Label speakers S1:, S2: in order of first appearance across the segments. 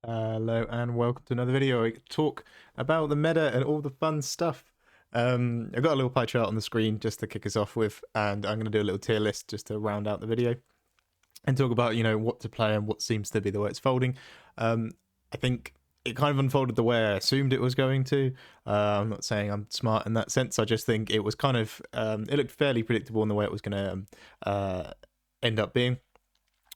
S1: Hello and welcome to another video. I talk about the meta and all the fun stuff. I've got a little pie chart on the screen just to kick us off with, and I'm going to do a little tier list just to round out the video and talk about what to play and what seems to be the way it's folding. I think it kind of unfolded the way I assumed it was going to. I'm not saying I'm smart in that sense. I just think it was kind of it looked fairly predictable in the way it was going to end up being.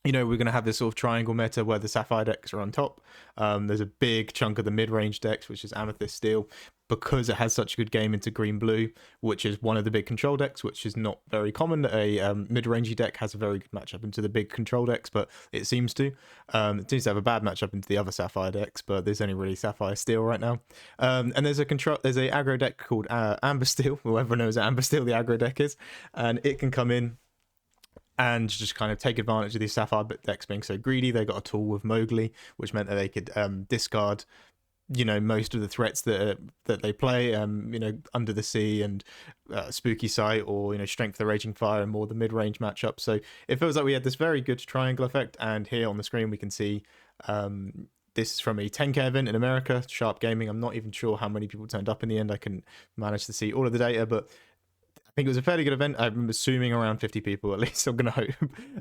S1: We're going to have this sort of triangle meta where the Sapphire decks are on top. There's a big chunk of the mid-range decks, which is Amethyst Steel, because it has such a good game into green-blue, which is one of the big control decks, which is not very common. A mid-rangey deck has a very good matchup into the big control decks, but it seems to. It seems to have a bad matchup into the other Sapphire decks, but there's only really Sapphire Steel right now. And there's a aggro deck called Amber Steel, whoever knows what Amber Steel the aggro deck is, and it can come in and just kind of take advantage of these Sapphire decks being so greedy. They got a tool with Mowgli, which meant that they could discard, most of the threats that they play, Under the Sea and Spooky Sight, or Strength of the Raging Fire, and more the mid-range matchup. So it feels like we had this very good triangle effect, and here on the screen we can see this is from a 10k event in America, Sharp Gaming. I'm not even sure how many people turned up in the end. I couldn't manage to see all of the data, but I think it was a fairly good event. I'm assuming around 50 people at least. I'm gonna hope,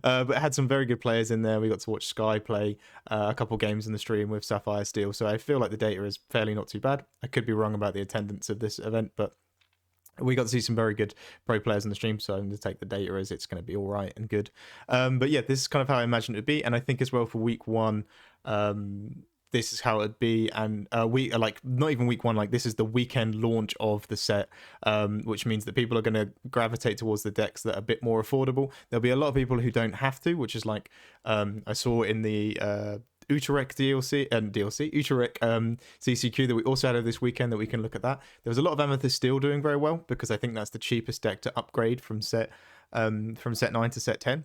S1: but it had some very good players in there. We got to watch Sky play a couple games in the stream with Sapphire Steel, so I feel like the data is fairly not too bad. I could be wrong about the attendance of this event, but we got to see some very good pro players in the stream, so I'm going to take the data as it's going to be all right and good. But yeah, this is kind of how I imagined it would be, and I think as well for week one, this is how it'd be. And we like not even week one, like this is the weekend launch of the set, which means that people are going to gravitate towards the decks that are a bit more affordable. There'll be a lot of people who don't have to, which is like I saw in the Utrecht Utrecht CCQ that we also had this weekend, that we can look at that. There was a lot of Amethyst Steel doing very well, because I think that's the cheapest deck to upgrade from set 9 to set 10.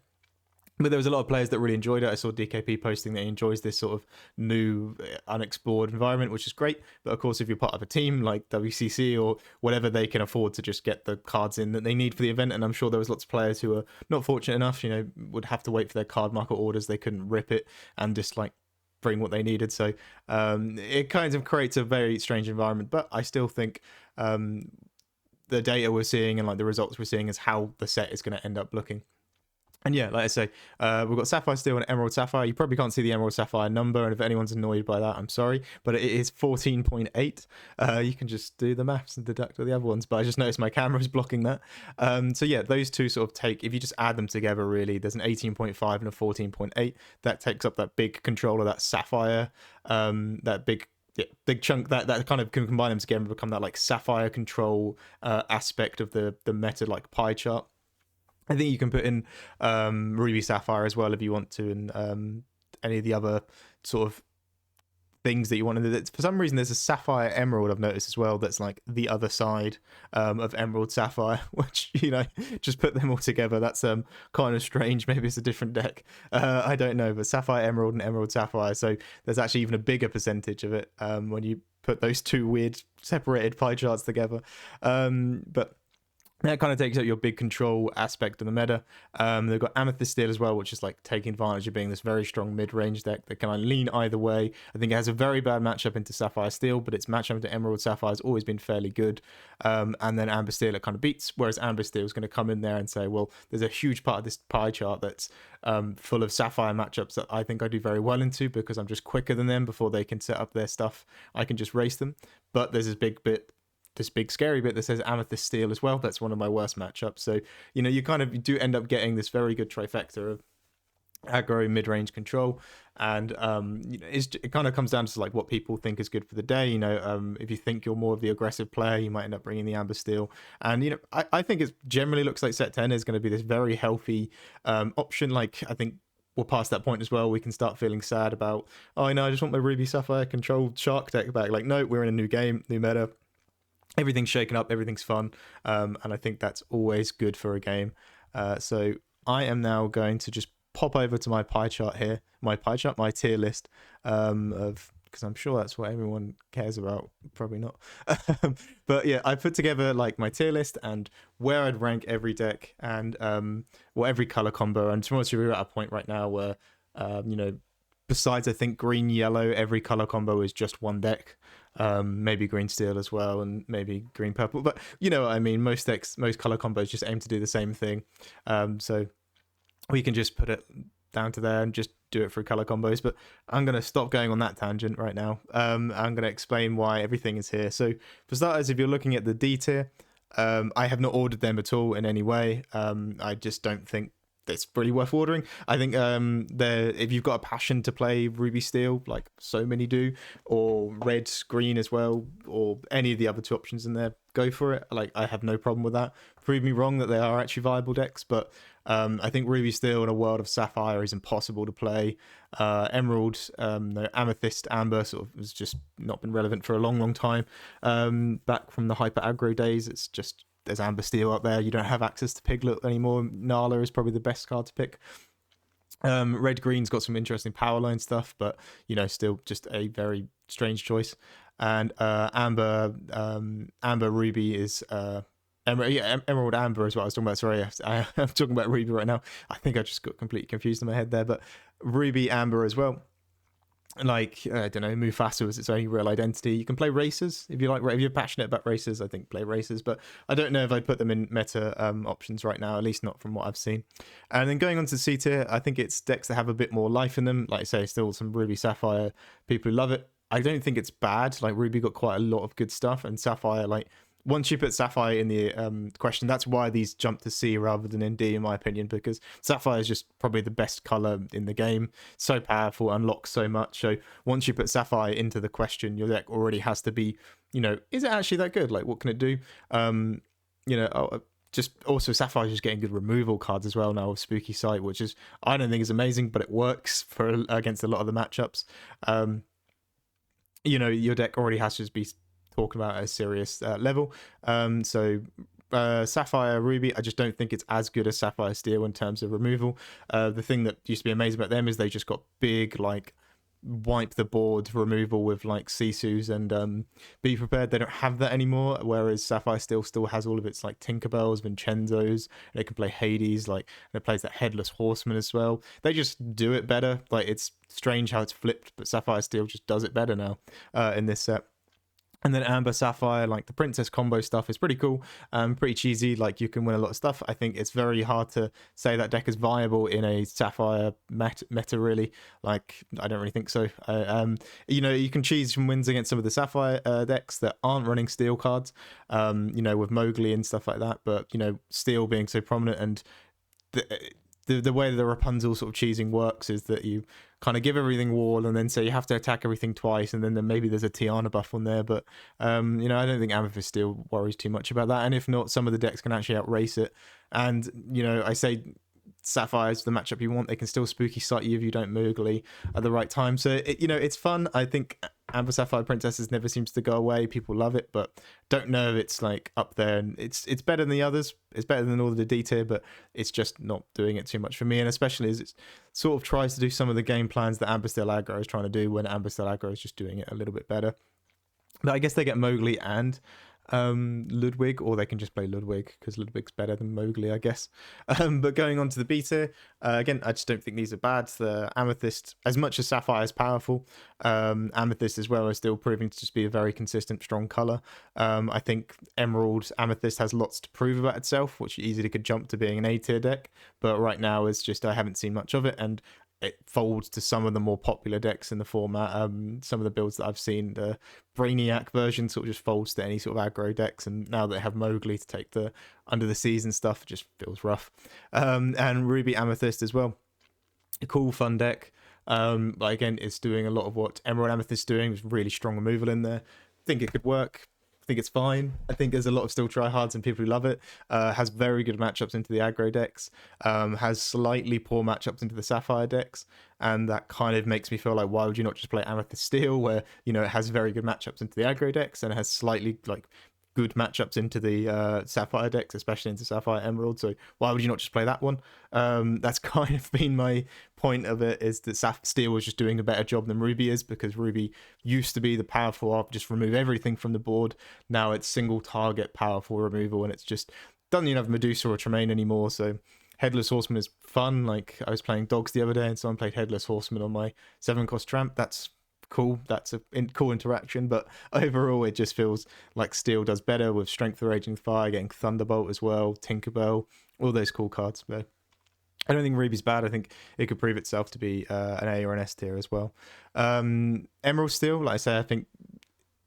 S1: But there was a lot of players that really enjoyed it. I saw DKP posting that he enjoys this sort of new, unexplored environment, which is great. But of course, if you're part of a team like WCC or whatever, they can afford to just get the cards in that they need for the event. And I'm sure there was lots of players who are not fortunate enough, would have to wait for their card market orders. They couldn't rip it and just like bring what they needed. So it kind of creates a very strange environment. But I still think the data we're seeing and like the results we're seeing is how the set is going to end up looking. And yeah, like I say, we've got Sapphire Steel and Emerald Sapphire. You probably can't see the Emerald Sapphire number, and if anyone's annoyed by that, I'm sorry, but it is 14.8. You can just do the maths and deduct all the other ones, but I just noticed my camera is blocking that. So yeah, those two sort of take, if you just add them together, really, there's an 18.5 and a 14.8. That takes up that big controller, that Sapphire, that big chunk that kind of can combine them together and become that like Sapphire control aspect of the meta like pie chart. I think you can put in Ruby Sapphire as well if you want to, and any of the other sort of things that you want. And for some reason, there's a Sapphire Emerald I've noticed as well that's like the other side of Emerald Sapphire, which, just put them all together. That's kind of strange. Maybe it's a different deck. I don't know, but Sapphire Emerald and Emerald Sapphire. So there's actually even a bigger percentage of it when you put those two weird separated pie charts together. But that kind of takes out your big control aspect of the meta. They've got Amethyst Steel as well, which is like taking advantage of being this very strong mid-range deck that can lean either way. I think it has a very bad matchup into Sapphire Steel, but its matchup into Emerald Sapphire has always been fairly good. And then Amber Steel it kind of beats, whereas Amber Steel is going to come in there and say, well, there's a huge part of this pie chart that's full of Sapphire matchups that I think I do very well into, because I'm just quicker than them before they can set up their stuff. I can just race them. But there's this big scary bit that says Amethyst Steel as well. That's one of my worst matchups. So you you do end up getting this very good trifecta of aggro, mid-range control, and it kind of comes down to like what people think is good for the day. If you think you're more of the aggressive player, you might end up bringing the Amber Steel. And I think it generally looks like set 10 is going to be this very healthy option. Like, I think we're past that point as well. We can start feeling sad about, oh, I just want my Ruby Sapphire controlled Shark deck back. Like, no, we're in a new game, new meta. Everything's shaken up, everything's fun, and I think that's always good for a game. So I am now going to just pop over to my pie chart here, my tier list of, because I'm sure that's what everyone cares about. Probably not. But yeah, I put together like my tier list and where I'd rank every deck and every color combo. And to be honest with you, we're at a point right now where besides, I think green yellow, every color combo is just one deck. Maybe green steel as well, and maybe green purple. But you know what I mean. Most decks, most color combos just aim to do the same thing. So we can just put it down to there and just do it through color combos. But I'm going to stop going on that tangent right now. I'm going to explain why everything is here. So for starters, if you're looking at the D tier, I have not ordered them at all in any way. I just don't think it's really worth ordering. I think if you've got a passion to play Ruby Steel, like so many do, or Red Green as well, or any of the other two options in there, go for it. Like, I have no problem with that. Prove me wrong that they are actually viable decks, but I think Ruby Steel in a world of Sapphire is impossible to play. Emerald, no, Amethyst, Amber sort of has just not been relevant for a long time. Back from the hyper aggro days, it's just, there's Amber Steel up there. You don't have access to Piglet anymore. Nala is probably the best card to pick. Red Green's got some interesting power line stuff, but you know, still just a very strange choice. And Amber Ruby is Emerald Amber is what I was talking about. Sorry, I'm talking about Ruby right now. I think I just got completely confused in my head there. But Ruby Amber as well. Like, I don't know, Mufasa was its own real identity. You can play racers if you like. If you're passionate about racers, I think play racers. But I don't know if I'd put them in meta options right now, at least not from what I've seen. And then going on to C tier, I think it's decks that have a bit more life in them. Like I say, still some Ruby Sapphire people who love it. I don't think it's bad. Like, Ruby got quite a lot of good stuff, and Sapphire, like, once you put Sapphire in the question, that's why these jump to C rather than in D, in my opinion, because Sapphire is just probably the best color in the game. So powerful, unlocks so much. So once you put Sapphire into the question, your deck already has to be, you know, is it actually that good? Like, what can it do? You know, just also Sapphire is just getting good removal cards as well now with Spooky Sight, which is, I don't think is amazing, but it works for against a lot of the matchups. You know, your deck already has to just be talking about at a serious level. Sapphire Ruby, I just don't think it's as good as Sapphire Steel in terms of removal. The thing that used to be amazing about them is they just got big, like, wipe the board removal with like Sisu's and Be Prepared. They don't have that anymore, whereas Sapphire still has all of its like Tinkerbells, Vincenzos, and it can play Hades, like, and it plays that Headless Horseman as well. They just do it better. Like, it's strange how it's flipped, but Sapphire Steel just does it better now in this set. And then Amber Sapphire, like the princess combo stuff is pretty cool, pretty cheesy. Like, you can win a lot of stuff. I think it's very hard to say that deck is viable in a Sapphire meta really. Like, I don't really think so. You know, you can cheese some wins against some of the Sapphire decks that aren't running Steel cards, you know, with Mowgli and stuff like that. But, you know, Steel being so prominent, and the way the Rapunzel sort of cheesing works is that you kind of give everything wall and then say you have to attack everything twice, and then maybe there's a Tiana buff on there. But you know, I don't think Amethyst Steel worries too much about that, and if not, some of the decks can actually outrace it. And you know, I say Sapphire's the matchup you want. They can still Spooky Sight you if you don't Mowgli at the right time. So you know, it's fun. I think Amber Sapphire Princesses never seems to go away. People love it, but don't know if it's like up there. And it's better than the others. It's better than all of the D tier, but it's just not doing it too much for me. And especially as it sort of tries to do some of the game plans that Amber Steel Aggro is trying to do, when Amber Steel Aggro is just doing it a little bit better. But I guess they get Mowgli and Ludwig, or they can just play Ludwig because Ludwig's better than Mowgli, I guess. But going on to the B tier, again, I just don't think these are bad. The Amethyst, as much as Sapphire is powerful, Amethyst as well is still proving to just be a very consistent, strong color. I think Emerald Amethyst has lots to prove about itself, which easily could jump to being an A tier deck, but right now it's just I haven't seen much of it, and it folds to some of the more popular decks in the format. Some of the builds that I've seen, the Brainiac version sort of just folds to any sort of aggro decks, and now they have Mowgli to take the under the seas and stuff, it just feels rough. And Ruby Amethyst as well, a cool fun deck. But again, it's doing a lot of what Emerald Amethyst is doing, with really strong removal in there. I think it could work. I think it's fine. I think there's a lot of still tryhards and people who love it. Has very good matchups into the aggro decks. Has slightly poor matchups into the Sapphire decks, and that kind of makes me feel like, why would you not just play Amethyst Steel, where you know it has very good matchups into the aggro decks, and it has slightly like good matchups into the Sapphire decks, especially into Sapphire Emerald. So why would you not just play that one? That's kind of been my point of it, is that Steel was just doing a better job than Ruby is, because Ruby used to be the powerful just remove everything from the board. Now it's single target powerful removal, and it's just doesn't even have Medusa or Tremaine anymore. So Headless Horseman is fun. Like, I was playing dogs the other day, and someone played Headless Horseman on my 7-cost tramp. That's cool. That's a cool interaction. But overall, it just feels like Steel does better with Strength of Raging Fire, getting Thunderbolt as well, Tinkerbell, all those cool cards. But I don't think Ruby's bad. I think it could prove itself to be an A or an S tier as well. Emerald Steel, like I say, I think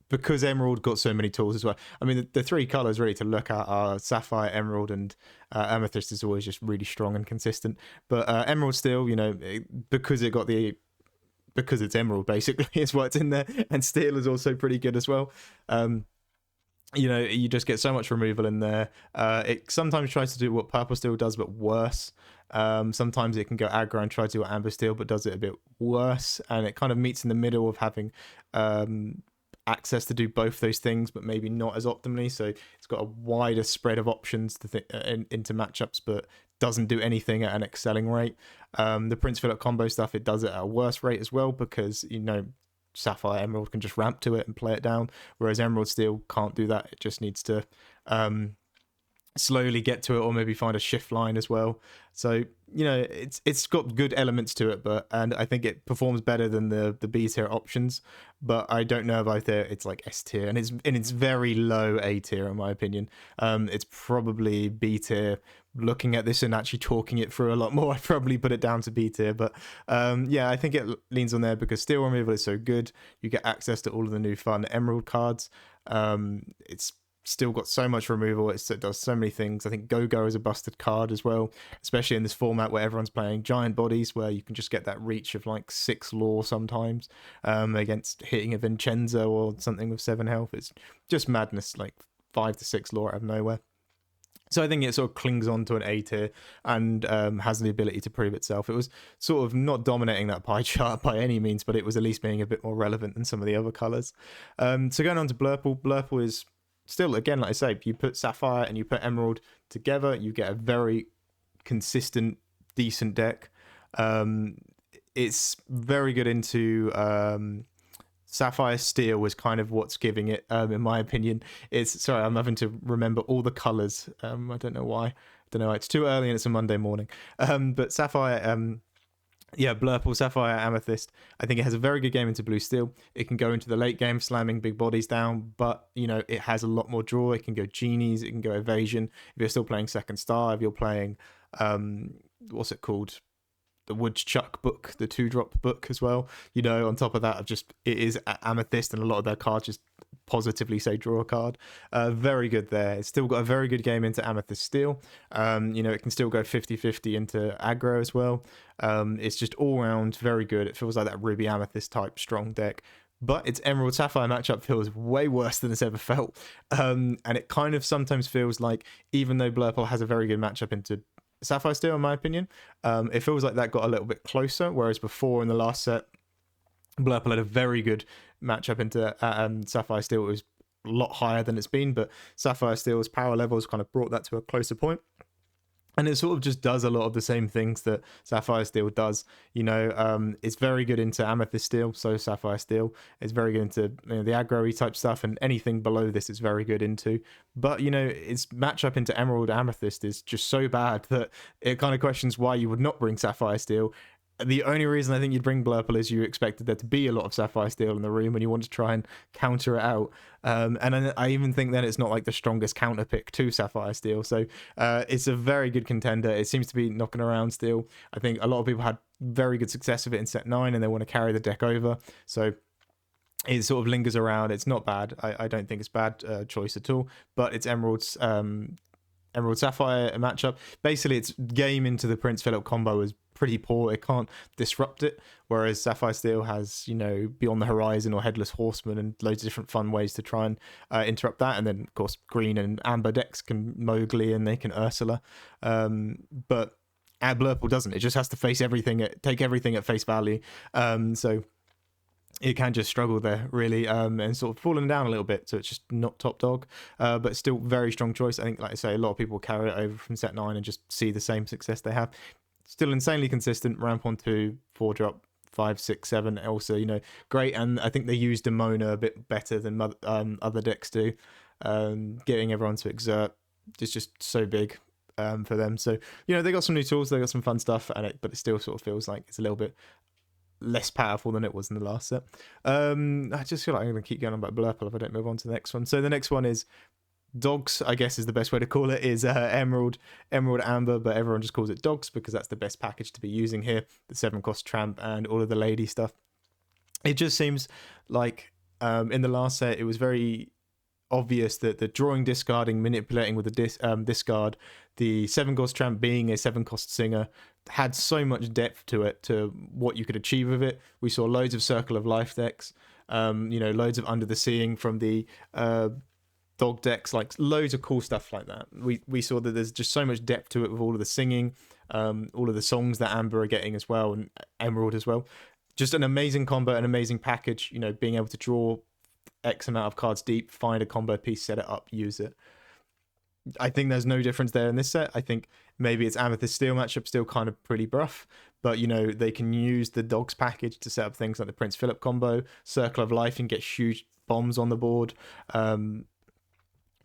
S1: because Emerald got so many tools as well. I mean, the three colors really to look at are Sapphire, Emerald, and Amethyst is always just really strong and consistent. But Emerald Steel, you know, because it's Emerald basically is what's in there, and Steel is also pretty good as well. You know, you just get so much removal in there. It sometimes tries to do what Purple Steel does, but worse. Sometimes it can go aggro and try to do what Amber Steel, but does it a bit worse. And it kind of meets in the middle of having access to do both those things, but maybe not as optimally. So it's got a wider spread of options to into matchups, but doesn't do anything at an excelling rate. The Prince Philip combo stuff, it does it at a worse rate as well, because, you know, Sapphire Emerald can just ramp to it and play it down, whereas Emerald Steel can't do that. It just needs to slowly get to it, or maybe find a shift line as well. So, you know, it's got good elements to it, and I think it performs better than the B tier options, but I don't know if it's like S tier, and it's very low A tier in my opinion. It's probably B tier. Looking at this and actually talking it through a lot more, I'd probably put it down to B tier, but yeah, I think it leans on there because Steel removal is so good. You get access to all of the new fun Emerald cards. It's still got so much removal. It does so many things. I think Go-Go is a busted card as well, especially in this format where everyone's playing giant bodies, where you can just get that reach of like 6 lore sometimes against hitting a Vincenzo or something with 7 health. It's just madness, like 5 to 6 lore out of nowhere. So I think it sort of clings on to an A tier and has the ability to prove itself. It was sort of not dominating that pie chart by any means, but it was at least being a bit more relevant than some of the other colours. So going on to Blurple. Blurple is still, again, like I say, you put Sapphire and you put Emerald together, you get a very consistent, decent deck. It's very good into... Sapphire Steel was kind of what's giving it, in my opinion. Sorry, I'm having to remember all the colors. I don't know why. It's too early and it's a Monday morning. But Sapphire, Blurple, Sapphire, Amethyst, I think it has a very good game into Blue Steel. It can go into the late game slamming big bodies down, but, you know, it has a lot more draw. It can go Genies, it can go Evasion. If you're still playing Second Star, if you're playing, what's it called? The Woodchuck book, the 2-drop book as well. You know, on top of that, it is Amethyst, and a lot of their cards just positively say draw a card. Very good there. It's still got a very good game into Amethyst Steel. You know, it can still go 50-50 into aggro as well. It's just all round very good. It feels like that Ruby Amethyst type strong deck. But its Emerald Sapphire matchup feels way worse than it's ever felt. And it kind of sometimes feels like, even though Blurple has a very good matchup into Sapphire Steel, in my opinion, it feels like that got a little bit closer, whereas before in the last set, Blurple had a very good matchup into Sapphire Steel. It was a lot higher than it's been, but Sapphire Steel's power levels kind of brought that to a closer point. And it sort of just does a lot of the same things that Sapphire Steel does. You know, it's very good into Amethyst Steel, so Sapphire Steel. It's very good into, you know, the aggro-y type stuff, and anything below this is very good into. But, you know, its matchup into Emerald Amethyst is just so bad that it kind of questions why you would not bring Sapphire Steel. The only reason I think you'd bring Blurple is you expected there to be a lot of Sapphire Steel in the room and you want to try and counter it out. And I even think that it's not like the strongest counter pick to Sapphire Steel. So it's a very good contender. It seems to be knocking around still. I think a lot of people had very good success with it in set 9 and they want to carry the deck over. So it sort of lingers around. It's not bad. I don't think it's bad choice at all. But it's Emerald Sapphire matchup. Basically, its game into the Prince Philip combo is pretty poor. It can't disrupt it, whereas Sapphire Steel has, you know, Beyond the Horizon or Headless Horseman and loads of different fun ways to try and interrupt that. And then, of course, green and amber decks can Mowgli and they can Ursula. But Blurple doesn't. It just has to face everything, take everything at face value. So it can just struggle there, really, and sort of falling down a little bit. So it's just not top dog, but still very strong choice. I think, like I say, a lot of people carry it over from set 9 and just see the same success they have. Still insanely consistent, ramp on 2, 4-drop, 5, 6, 7, also, you know, great. And I think they use Demona a bit better than other decks do, getting everyone to exert. It's just so big. for them. So, they got some new tools, they got some fun stuff, but it still sort of feels like it's a little bit less powerful than it was in the last set. I just feel like I'm going to keep going on about Blurple if I don't move on to the next one. So the next one is Dogs, I guess is the best way to call it, is Emerald Amber, but everyone just calls it Dogs because that's the best package to be using here. The 7-cost tramp and all of the lady stuff. It just seems like in the last set it was very obvious that the drawing, discarding, manipulating with the discard, the 7-cost tramp being a 7-cost singer had so much depth to it, to what you could achieve with it. We saw loads of Circle of Life decks, loads of Under the Seeing from the dog decks, like loads of cool stuff like that. We saw that there's just so much depth to it with all of the singing, all of the songs that Amber are getting as well, and Emerald as well. Just an amazing combo, an amazing package, being able to draw X amount of cards deep, find a combo piece, set it up, use it. I think there's no difference there in this set. I think maybe it's Amethyst Steel matchup still kind of pretty rough, but they can use the Dogs package to set up things like the Prince Philip combo, Circle of Life, and get huge bombs on the board.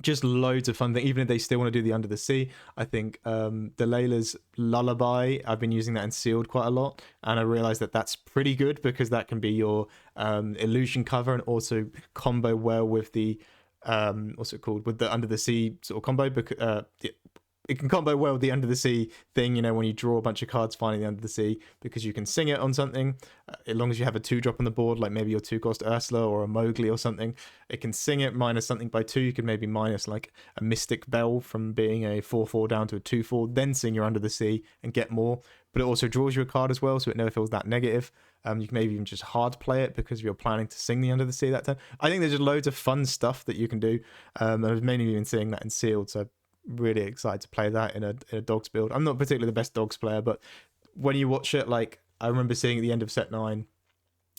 S1: Just loads of fun things, even if they still want to do the Under the Sea. I think Delilah's Lullaby, I've been using that in Sealed quite a lot, and I realized that that's pretty good because that can be your illusion cover and also combo well with the what's it called, with the Under the Sea sort of combo, because it can combo well with the Under the Sea thing, when you draw a bunch of cards finding the Under the Sea, because you can sing it on something, as long as you have a 2-drop on the board, like maybe your 2-cost Ursula or a Mowgli or something. It can sing it, minus something by 2. You can maybe minus like a Mystic Bell from being a 4/4 down to a 2/4, then sing your Under the Sea and get more. But it also draws you a card as well, so it never feels that negative. You can maybe even just hard play it because you're planning to sing the Under the Sea that time. I think there's just loads of fun stuff that you can do. I've mainly been seeing that in Sealed, so really excited to play that in a Dogs build. I'm not particularly the best Dogs player, but when you watch it, like I remember seeing at the end of set 9,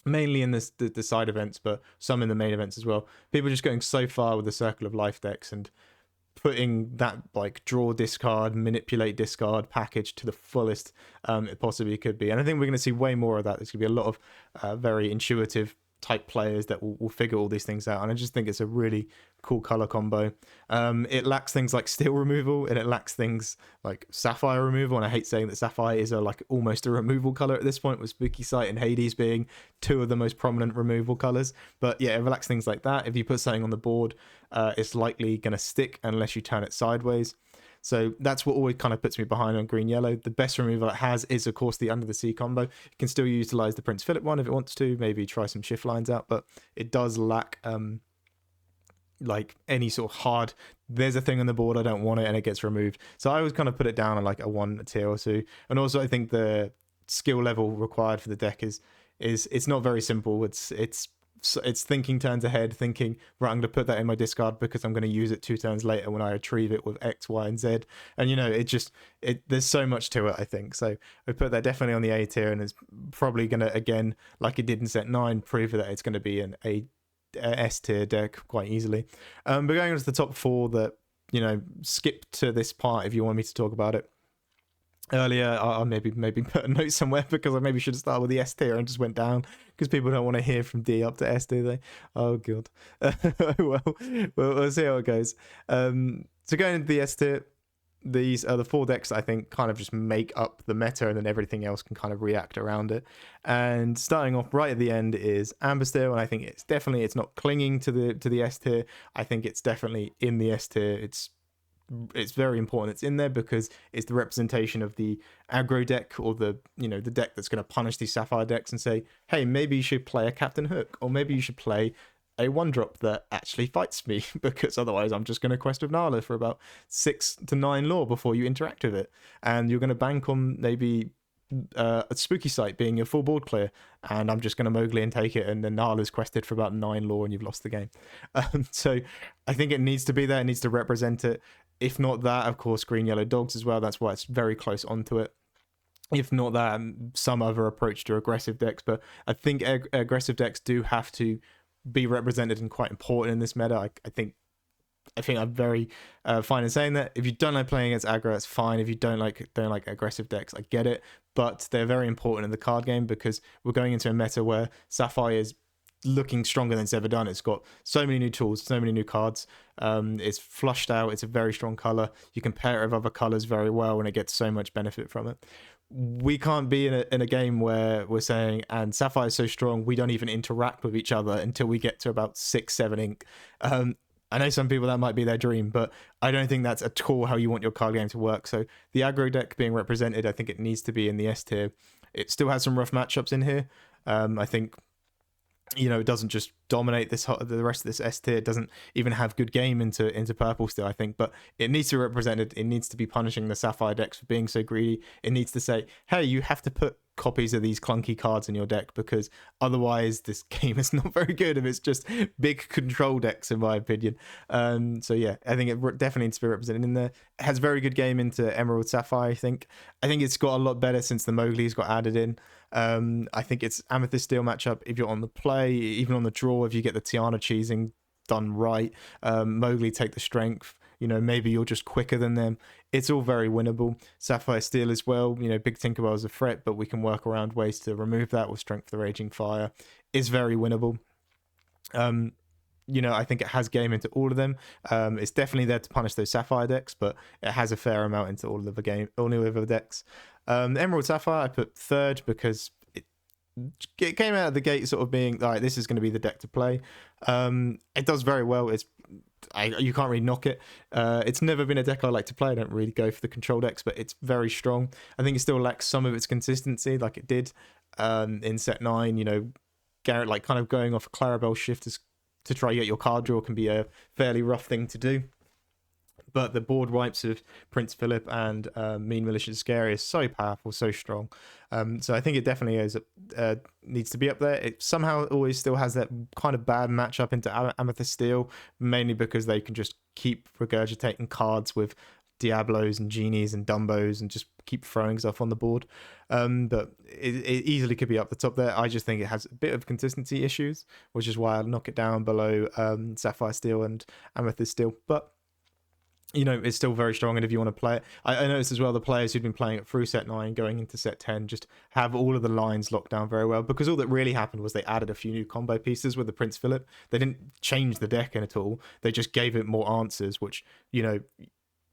S1: mainly in the side events, but some in the main events as well, people just going so far with the Circle of Life decks and putting that like draw, discard, manipulate, discard package to the fullest it possibly could be. And I think we're going to see way more of that. There's going to be a lot of very intuitive type players that will figure all these things out, and I just think it's a really cool color combo. It lacks things like steel removal, and it lacks things like sapphire removal, and I hate saying that sapphire is almost a removal color at this point, with Spooky Sight and Hades being 2 of the most prominent removal colors. But yeah, it lacks things like that. If you put something on the board, it's likely going to stick unless you turn it sideways. So that's what always kind of puts me behind on green yellow. The best removal it has is, of course, the Under the Sea combo. You can still utilize the Prince Philip one if it wants to, maybe try some shift lines out, but it does lack like any sort of hard, there's a thing on the board, I don't want it, and it gets removed. So I always kind of put it down on like a 1 tier or 2. And also I think the skill level required for the deck is it's not very simple. It's thinking turns ahead, thinking, right, I'm going to put that in my discard because I'm going to use it 2 turns later when I retrieve it with X, Y, and Z. And, there's so much to it, I think. So I put that definitely on the A tier, and it's probably going to, again, like it did in set 9, prove that it's going to be an S tier deck quite easily. But going on to the top 4 that, skip to this part if you want me to talk about it. Earlier, I'll maybe put a note somewhere because I maybe should have started with the S tier and just went down, because people don't want to hear from D up to S, do they? Oh, God. well, we'll see how it goes. So going into the S tier, these are the 4 decks that I think kind of just make up the meta, and then everything else can kind of react around it. And starting off right at the end is Amber Steel, and I think it's not clinging to the S tier. I think it's definitely in the S tier. It's very important it's in there because it's the representation of the aggro deck, or the deck that's going to punish these Sapphire decks and say, hey, maybe you should play a Captain Hook, or maybe you should play a 1-drop that actually fights me, because otherwise I'm just going to quest with Nala for about 6 to 9 lore before you interact with it, and you're going to bank on maybe a Spooky Sight being your full board clear, and I'm just going to Mowgli and take it, and then Nala's quested for about 9 lore and you've lost the game. So I think it needs to be there, it needs to represent it. If not that, of course, green yellow Dogs as well. That's why it's very close onto it. If not that, some other approach to aggressive decks. But I think aggressive decks do have to be represented and quite important in this meta. I think I'm very fine in saying that. If you don't like playing against aggro, it's fine. If you don't like aggressive decks, I get it. But they're very important in the card game, because we're going into a meta where Sapphire is looking stronger than it's ever done. It's got so many new tools, so many new cards. It's flushed out. It's a very strong color. You can pair it with other colors very well, and it gets so much benefit from it. We can't be in a game where we're saying, and Sapphire is so strong, we don't even interact with each other until we get to about 6-7 ink. I know some people that might be their dream, but I don't think that's at all how you want your card game to work. So the aggro deck being represented, I think it needs to be in the S tier. It still has some rough matchups in here. I think, you know, it doesn't just dominate the rest of this S tier. It doesn't even have good game into purple still, I think, but it needs to be represented. It needs to be punishing the Sapphire decks for being so greedy. It needs to say, hey, you have to put copies of these clunky cards in your deck, because otherwise this game is not very good if it's just big control decks, in my opinion. So yeah, I think it definitely needs to be represented in there. It has very good game into Emerald Sapphire. I think it's got a lot better since the Mowgli's got added in. I think it's Amethyst Steel matchup if you're on the play, even on the draw, if you get the Tiana cheesing done right. Mowgli take the strength, you know, maybe you're just quicker than them. It's all very winnable. Sapphire Steel as well, you know, big Tinkerbell is a threat, but we can work around ways to remove that with Strength of the Raging Fire. It's very winnable. You know, I think it has game into all of them. It's definitely there to punish those Sapphire decks, but it has a fair amount into all of the decks. Emerald Sapphire I put third because it came out of the gate sort of being like, this is going to be the deck to play. It does very well. You can't really knock it. It's never been a deck I like to play. I don't really go for the control decks, but it's very strong. I think it still lacks some of its consistency, like it did in set 9. You know, Garrett like kind of going off a Clarabelle shift to try to get your card draw can be a fairly rough thing to do. But the board wipes of Prince Philip and Mean Malicious Scary is so powerful, so strong. So I think it definitely needs to be up there. It somehow always still has that kind of bad matchup into Amethyst Steel, mainly because they can just keep regurgitating cards with Diablos and Genies and Dumbos and just keep throwing stuff on the board. But it easily could be up the top there. I just think it has a bit of consistency issues, which is why I'd knock it down below Sapphire Steel and Amethyst Steel. But you know, it's still very strong, and if you want to play it, I noticed as well the players who'd been playing it through set 9 going into set 10 just have all of the lines locked down very well, because all that really happened was they added a few new combo pieces with the Prince Philip. They didn't change the deck in at all. They just gave it more answers, which, you know,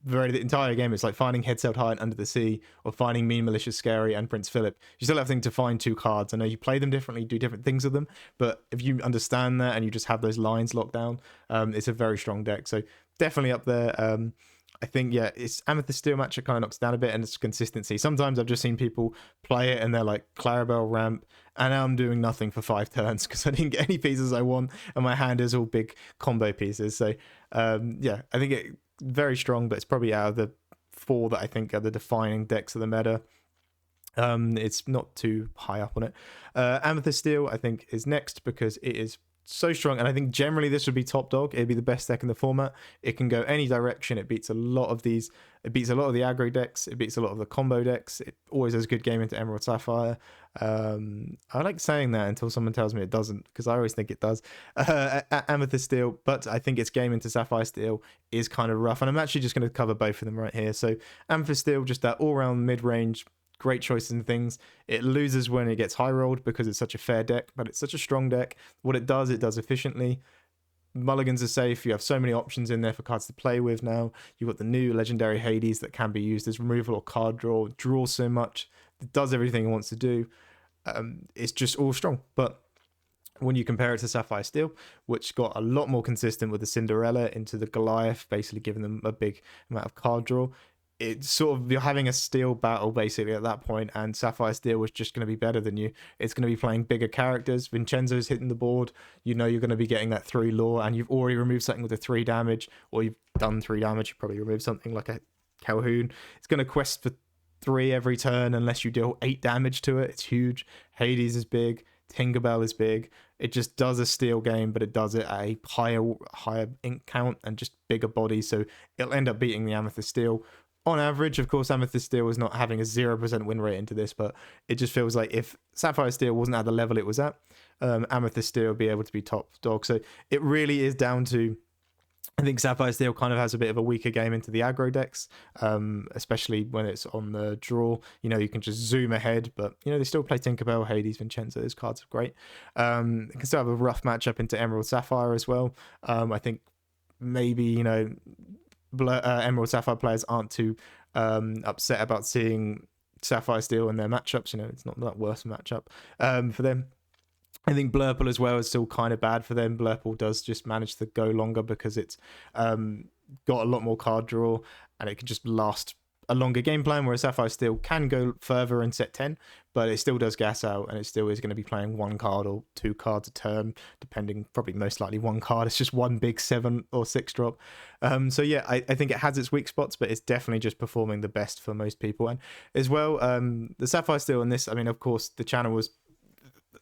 S1: the entire game is like finding Head Sailed High and Under the Sea, or finding Mean Malicious Scary and Prince Philip. You still have to find 2 cards. I know you play them differently, do different things with them, but if you understand that and you just have those lines locked down, it's a very strong deck. So definitely up there. I think, yeah, it's Amethyst Steel match. It kind of knocks down a bit, and it's consistency. Sometimes I've just seen people play it and they're like, Clarabelle ramp, and now I'm doing nothing for 5 turns because I didn't get any pieces I want, and my hand is all big combo pieces. So yeah, I think it very strong, but it's probably out of the 4 that I think are the defining decks of the meta. It's not too high up on it. Amethyst Steel I think is next because it is so strong, and I think generally this would be top dog. It'd be the best deck in the format. It can go any direction. It beats a lot of these. It beats a lot of the aggro decks. It beats a lot of the combo decks. It always has a good game into Emerald Sapphire. I like saying that until someone tells me it doesn't, because I always think it does. Amethyst Steel, but I think its game into Sapphire Steel is kind of rough, and I'm actually just going to cover both of them right here. So Amethyst Steel, just that all-round mid-range, great choices and things. It loses when it gets high rolled because it's such a fair deck, but it's such a strong deck. What it does efficiently. Mulligans are safe. You have so many options in there for cards to play with now. You've got the new legendary Hades that can be used as removal or card draw. It draws so much. It does everything it wants to do. It's just all strong. But when you compare it to Sapphire Steel, which got a lot more consistent with the Cinderella into the Goliath, basically giving them a big amount of card draw, it's sort of, you're having a steel battle basically at that point, and Sapphire Steel was just going to be better than you. It's going to be playing bigger characters. Vincenzo's hitting the board. You know you're going to be getting that 3 lore, and you've already removed something with a 3 damage, or you've done 3 damage. You probably removed something like a Calhoun. It's going to quest for 3 every turn unless you deal 8 damage to it. It's huge. Hades is big. Tinkerbell is big. It just does a steel game, but it does it at a higher ink count and just bigger body, so it'll end up beating the Amethyst Steel. On average, of course, Amethyst Steel is not having a 0% win rate into this, but it just feels like if Sapphire Steel wasn't at the level it was at, Amethyst Steel would be able to be top dog. So it really is down to I think Sapphire Steel kind of has a bit of a weaker game into the aggro decks, especially when it's on the draw. You know, you can just zoom ahead, but, you know, they still play Tinkerbell, Hades, Vincenzo. Those cards are great. They can still have a rough matchup into Emerald Sapphire as well. I think maybe, you know, Emerald Sapphire players aren't too upset about seeing Sapphire Steel in their matchups. You know, it's not that worse matchup for them. I think Blurple as well is still kind of bad for them. Blurple does just manage to go longer because it's got a lot more card draw and it can just last a longer game plan, whereas Sapphire Steel can go further in set 10, but it still does gas out and it still is going to be playing 1 card or 2 cards a turn, depending, probably most likely 1 card. It's just 1 big 7 or 6 drop. So yeah, I think it has its weak spots, but it's definitely just performing the best for most people. And as well, the Sapphire Steel in this, I mean, of course, the channel was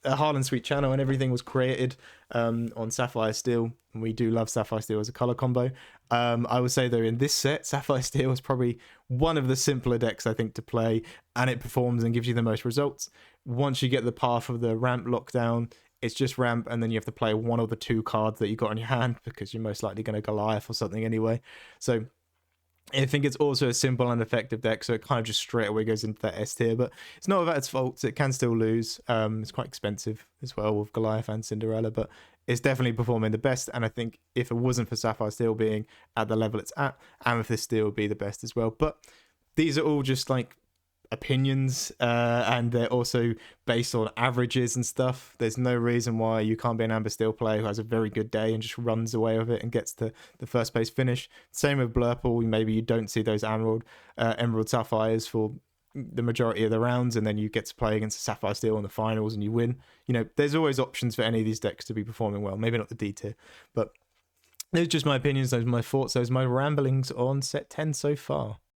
S1: a Harlan Sweet channel and everything was created on Sapphire Steel, and we do love Sapphire Steel as a color combo. I would say though, in this set, Sapphire Steel is probably one of the simpler decks I think to play, and it performs and gives you the most results. Once you get the path of the ramp lockdown, it's just ramp, and then you have to play 1 of the 2 cards that you got on your hand because you're most likely going to Goliath or something anyway. So I think it's also a simple and effective deck, so it kind of just straight away goes into that S tier, but it's not without its faults. It can still lose. It's quite expensive as well with Goliath and Cinderella, but it's definitely performing the best, and I think if it wasn't for Sapphire Steel being at the level it's at, Amethyst Steel would be the best as well. But these are all just like opinions, and they're also based on averages and stuff. There's no reason why you can't be an Amber Steel player who has a very good day and just runs away with it and gets to the first place finish. Same with Blurple. Maybe you don't see those Emerald Sapphires for the majority of the rounds, and then you get to play against a Sapphire Steel in the finals and you win. You know, there's always options for any of these decks to be performing well. Maybe not the D tier, but those are just my opinions, those are my thoughts, those are my ramblings on set 10 so far.